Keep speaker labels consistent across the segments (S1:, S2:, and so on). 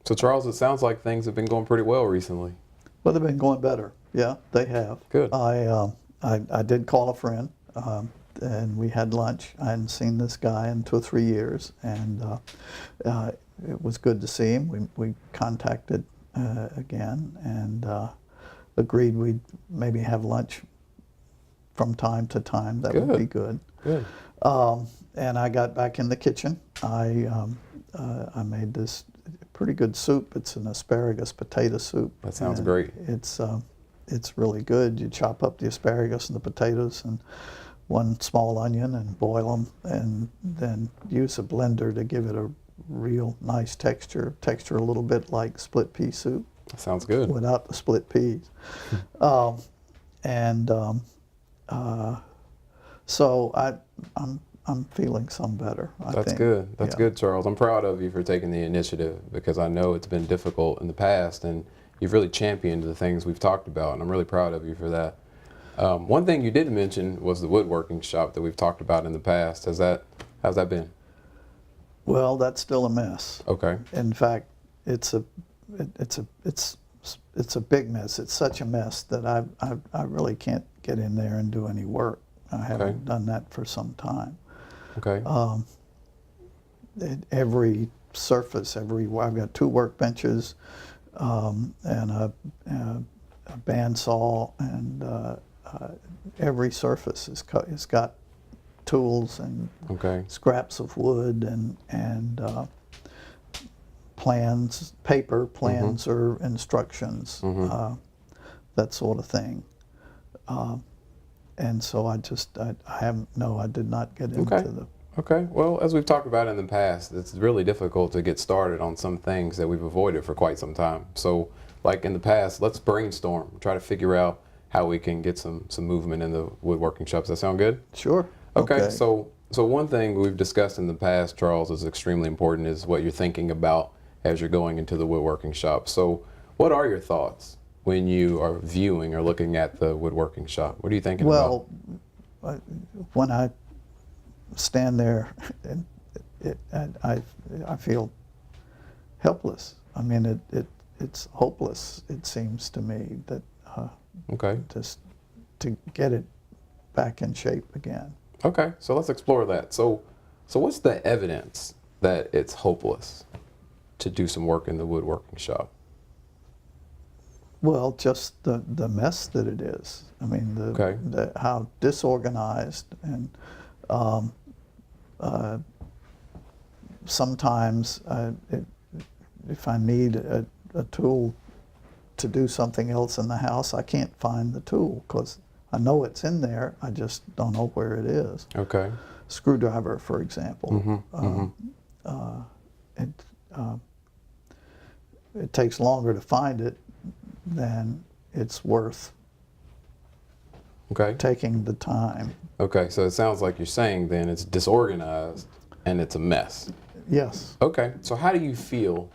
S1: So Charles, it sounds like things have been going pretty well recently.
S2: Well, they've been going better. Yeah, they have.
S1: Good.
S2: I did call a friend, and we had lunch. I hadn't seen this guy in 2 or 3 years, and it was good to see him. We contacted again and agreed we'd maybe have lunch from time to time. That would be good.
S1: Good.
S2: And I got back in the kitchen. I made this pretty good soup. It's an asparagus potato soup.
S1: That sounds great.
S2: It's really good. You chop up the asparagus and the potatoes and one small onion and boil them, and then use a blender to give it a real nice texture. Texture a little bit like split pea soup.
S1: That sounds good.
S2: Without the split peas. So I'm feeling some better. I think.
S1: Good. That's
S2: Yeah.
S1: good, Charles. I'm proud of you for taking the initiative, because I know it's been difficult in the past, and you've really championed the things we've talked about, and I'm really proud of you for that. One thing you did mention was the woodworking shop that we've talked about in the past. How's that been?
S2: Well, that's still a mess.
S1: Okay.
S2: In fact, it's a big mess. It's such a mess that I really can't get in there and do any work. I haven't done that for some time.
S1: Okay.
S2: Every surface, I've got 2 workbenches and a bandsaw, and every surface has got tools and scraps of wood and plans, paper plans or instructions, that sort of thing. And so I did not get into the...
S1: Okay, well, as we've talked about in the past, it's really difficult to get started on some things that we've avoided for quite some time. So, like in the past, let's brainstorm, try to figure out how we can get some movement in the woodworking shops. Does that sound good?
S2: Sure.
S1: Okay. So one thing we've discussed in the past, Charles, is extremely important, is what you're thinking about as you're going into the woodworking shop. So what are your thoughts when you are viewing or looking at the woodworking shop? What are you thinking about?
S2: Well, when I stand there, I feel helpless. I mean, it's hopeless, it seems to me, that just to get it back in shape again.
S1: Okay, so let's explore that. So what's the evidence that it's hopeless to do some work in the woodworking shop?
S2: Well, just the mess that it is. I mean, how disorganized, and sometimes if I need a tool to do something else in the house, I can't find the tool because I know it's in there. I just don't know where it is.
S1: Okay.
S2: Screwdriver, for example. It takes longer to find it than it's worth taking the time.
S1: Okay, so it sounds like you're saying then it's disorganized and it's a mess.
S2: Yes.
S1: Okay, so how do you feel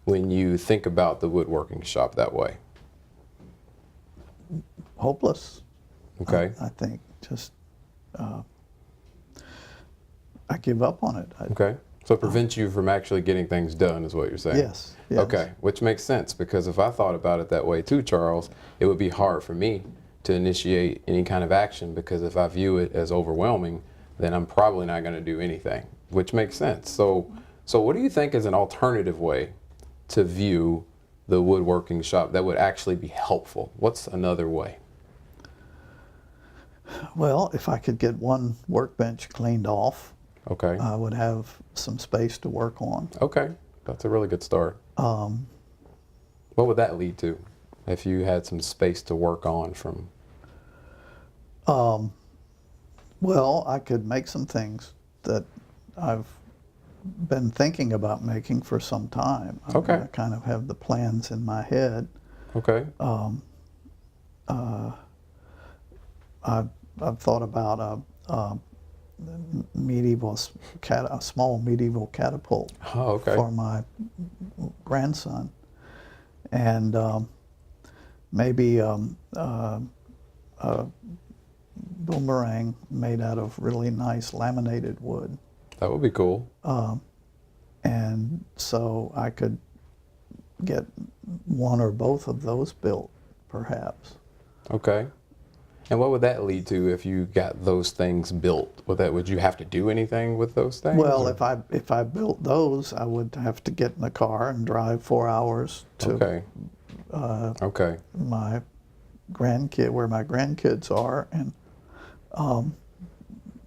S1: when you think about the woodworking shop that way?
S2: Hopeless.
S1: Okay.
S2: I think just I give up on it.
S1: Okay. So it prevents you from actually getting things done, is what you're saying?
S2: Yes.
S1: Okay, which makes sense, because if I thought about it that way too, Charles, it would be hard for me to initiate any kind of action, because if I view it as overwhelming, then I'm probably not going to do anything, which makes sense. So what do you think is an alternative way to view the woodworking shop that would actually be helpful? What's another way?
S2: Well, if I could get one workbench cleaned off, I would have some space to work on.
S1: Okay, that's a really good start. What would that lead to if you had some space to work on from?
S2: Well, I could make some things that I've been thinking about making for some time. I kind of have the plans in my head.
S1: Okay.
S2: I've thought about a small medieval catapult for my grandson, and maybe a boomerang made out of really nice laminated wood.
S1: That would be cool.
S2: And so I could get one or both of those built, perhaps.
S1: Okay. And what would that lead to if you got those things built? Would you have to do anything with those things?
S2: Well,
S1: or-
S2: if I built those, I would have to get in the car and drive 4 hours to
S1: Okay. Okay.
S2: my where my grandkids are, and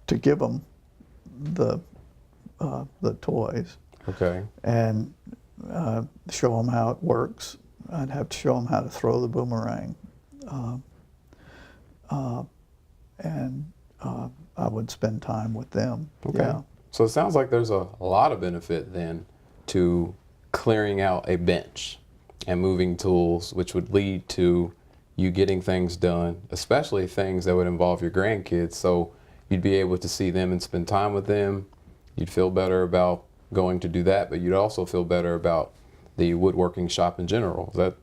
S2: to give them the toys
S1: Okay.
S2: and show them how it works. I'd have to show them how to throw the boomerang, and I would spend time with them.
S1: Okay.
S2: Yeah.
S1: So it sounds like there's a lot of benefit then to clearing out a bench and moving tools, which would lead to you getting things done, especially things that would involve your grandkids. So you'd be able to see them and spend time with them. You'd feel better about going to do that, but you'd also feel better about the woodworking shop in general. Is that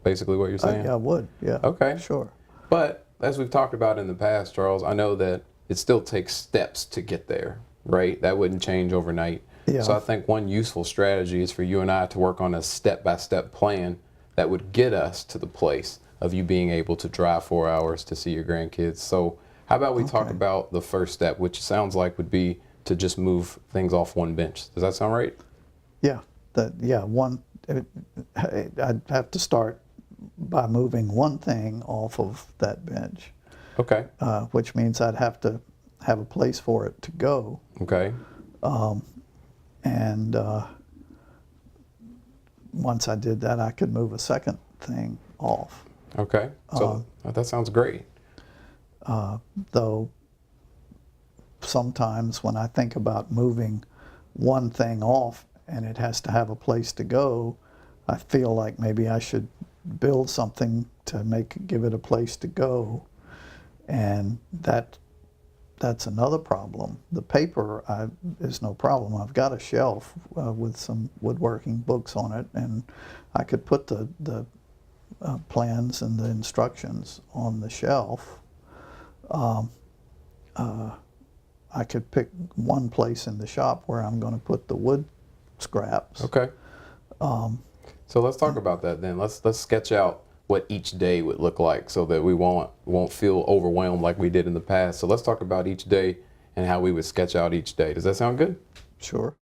S1: basically what you're saying?
S2: I would. Yeah.
S1: Okay.
S2: Sure.
S1: But as we've talked about in the past, Charles, I know that it still takes steps to get there, right? That wouldn't change overnight.
S2: Yeah.
S1: So I think one useful strategy is for you and I to work on a step-by-step plan that would get us to the place of you being able to drive 4 hours to see your grandkids. So how about we talk
S2: Okay.
S1: about the first step, which sounds like would be to just move things off one bench. Does that sound right?
S2: Yeah. I'd have to start by moving one thing off of that bench,
S1: Okay.
S2: which means I'd have to have a place for it to go.
S1: Okay.
S2: And once I did that, I could move a second thing off.
S1: Okay. So that sounds great.
S2: Though sometimes when I think about moving one thing off and it has to have a place to go, I feel like maybe I should build something to give it a place to go, and that's another problem. The paper is no problem. I've got a shelf with some woodworking books on it, and I could put the plans and the instructions on the shelf. I could pick one place in the shop where I'm going to put the wood scraps.
S1: Okay. So let's talk about that then. Let's sketch out what each day would look like so that we won't feel overwhelmed like we did in the past. So let's talk about each day and how we would sketch out each day. Does that sound good?
S2: Sure.